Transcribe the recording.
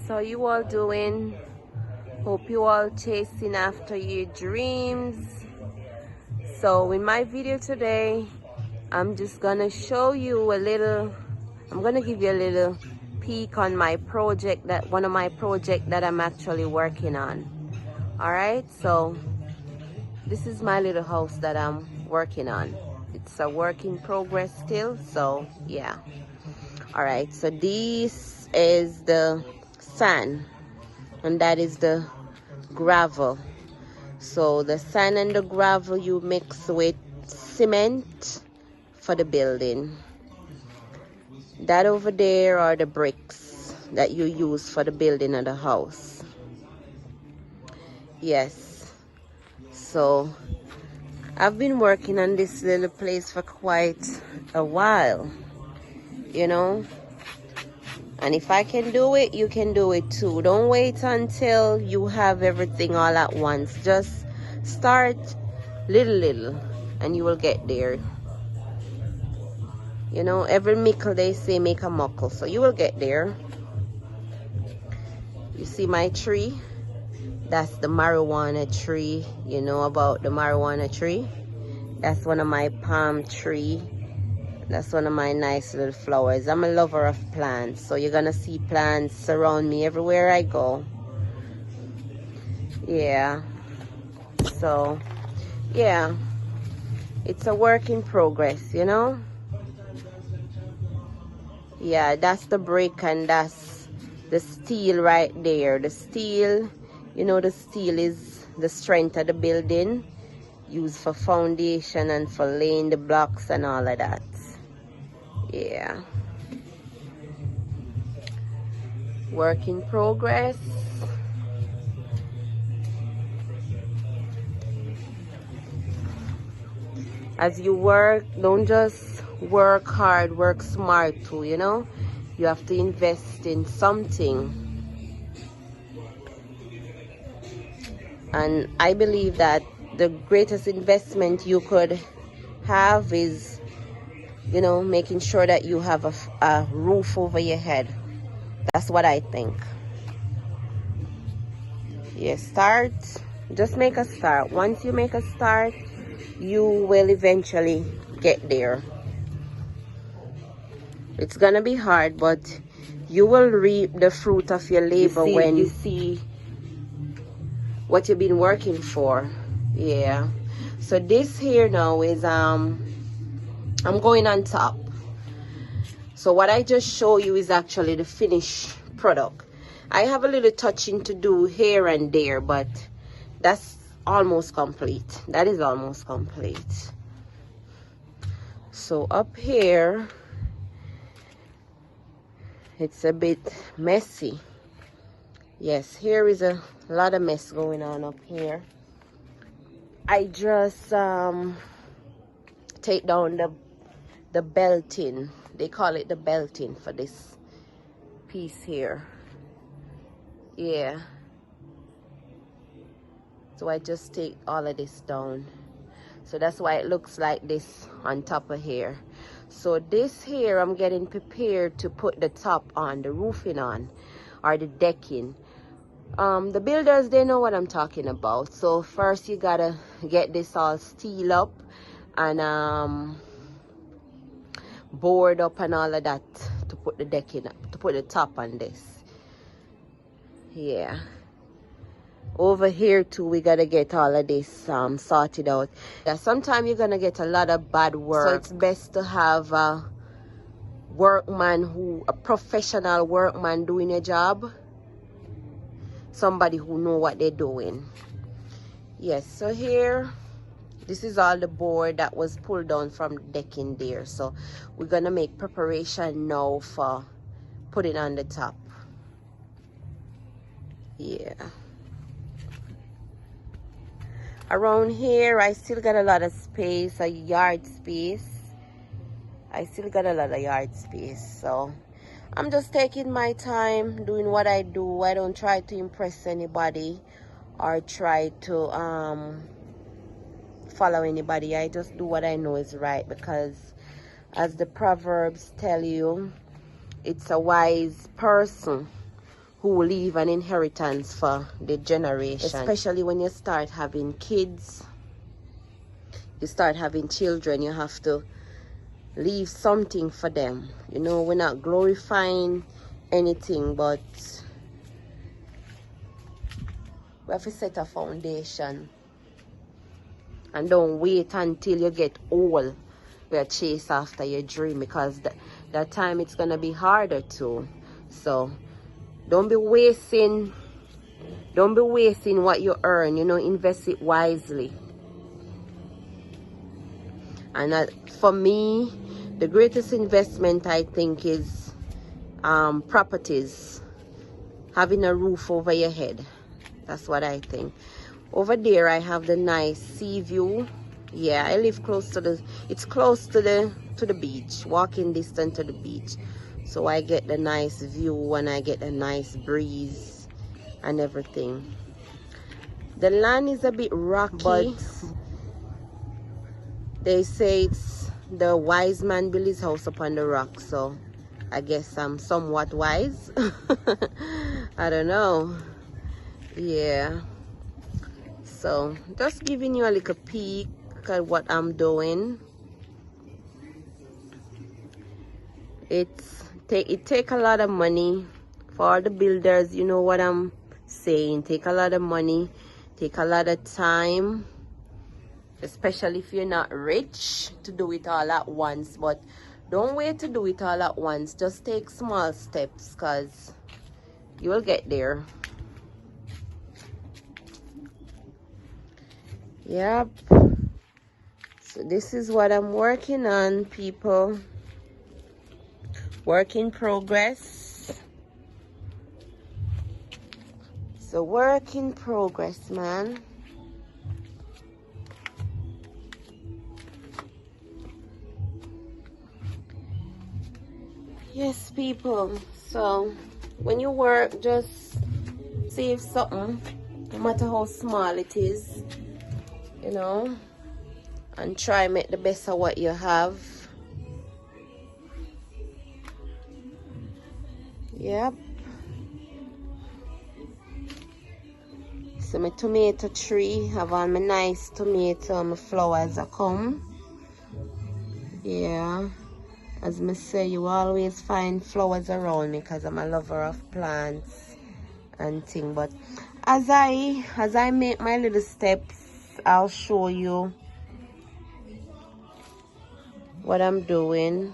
How you all doing? Hope you all chasing after your dreams. So in my video today, I'm just gonna show you a little, I'm gonna give you a little peek on my project, that one of my project that I'm actually working on. All right, so this is my little house that I'm working on. It's a work in progress still, so yeah. All right, so this is the sand and that is the gravel. So the sand and the gravel you mix with cement for the building. That over there are the bricks that you use for the building of the house. Yes, so I've been working on this little place for quite a while, you know. And if I can do it, you can do it too. Don't wait until you have everything all at once. Just start little and you will get there. You know, every mickle they say make a muckle, so you will get there. You see my tree? That's the marijuana tree. You know about the marijuana tree? That's one of my palm tree. That's one of my nice little flowers. I'm a lover of plants, so you're gonna see plants surround me everywhere I go. Yeah, so yeah, it's a work in progress, you know. Yeah, that's the brick and that's the steel right there. The steel, you know, the steel is the strength of the building, used for foundation and for laying the blocks and all of that. Yeah, work in progress. As you work, don't just work hard, work smart too, you know. You have to invest in something. And I believe that the greatest investment you could have is, you know, making sure that you have a roof over your head. That's what I think. Yeah, start. Just make a start. Once you make a start, you will eventually get there. It's gonna be hard, but you will reap the fruit of your labor when you see what you've been working for. Yeah. So this here now is I'm going on top. So what I just show you is actually the finished product. I have a little touching to do here and there, but that's almost complete. That is almost complete. So up here, it's a bit messy. Yes, here is a lot of mess going on up here. I just take down the belting. They call it the belting for this piece here. Yeah. So I just take all of this down. So that's why it looks like this on top of here. So this here, I'm getting prepared to put the top on, the roofing on, or the decking. The builders, they know what I'm talking about. So first you gotta get this all steel up and board up and all of that to put the decking up, to put the top on this. Yeah. Over here too, we gotta get all of this sorted out. Yeah, sometimes you're gonna get a lot of bad work, so it's best to have a workman, a professional workman doing a job, somebody who know what they're doing. Yes, so here, this is all the board that was pulled down from the decking there. So we're gonna make preparation now for putting on the top. Yeah. Around here, I still got a lot of space, a yard space. I still got a lot of yard space. So I'm just taking my time doing what I do. I don't try to impress anybody or try to follow anybody. I just do what I know is right, because as the Proverbs tell you, it's a wise person who leave an inheritance for the generation. Especially when you start having kids, you start having children, you have to leave something for them. You know, we're not glorifying anything, but we have to set a foundation. And don't wait until you get old to chase after your dream, because that time it's gonna be harder too. So don't be wasting what you earn. You know, invest it wisely. And for me, the greatest investment I think is properties, having a roof over your head. That's what I think. Over there I have the nice sea view. Yeah, I live close to it's close to the beach, walking distance to the beach. So I get the nice view and I get a nice breeze and everything. The land is a bit rocky, but they say it's the wise man built his house upon the rock. So I guess I'm somewhat wise. I don't know. Yeah. So just giving you a little peek at what I'm doing. It take a lot of money for the builders. You know what I'm saying? Take a lot of money, take a lot of time, especially if you're not rich, to do it all at once. But don't wait to do it all at once. Just take small steps, because you will get there. Yep. So this is what I'm working on, people. Work in progress. So work in progress, man. Yes, people. So when you work, just save something, no matter how small it is, you know, and try make the best of what you have. Yep. So my tomato tree, have all my nice tomato and my flowers that come. Yeah. As me say, you always find flowers around me because I'm a lover of plants and thing. But as I make my little steps, I'll show you what I'm doing.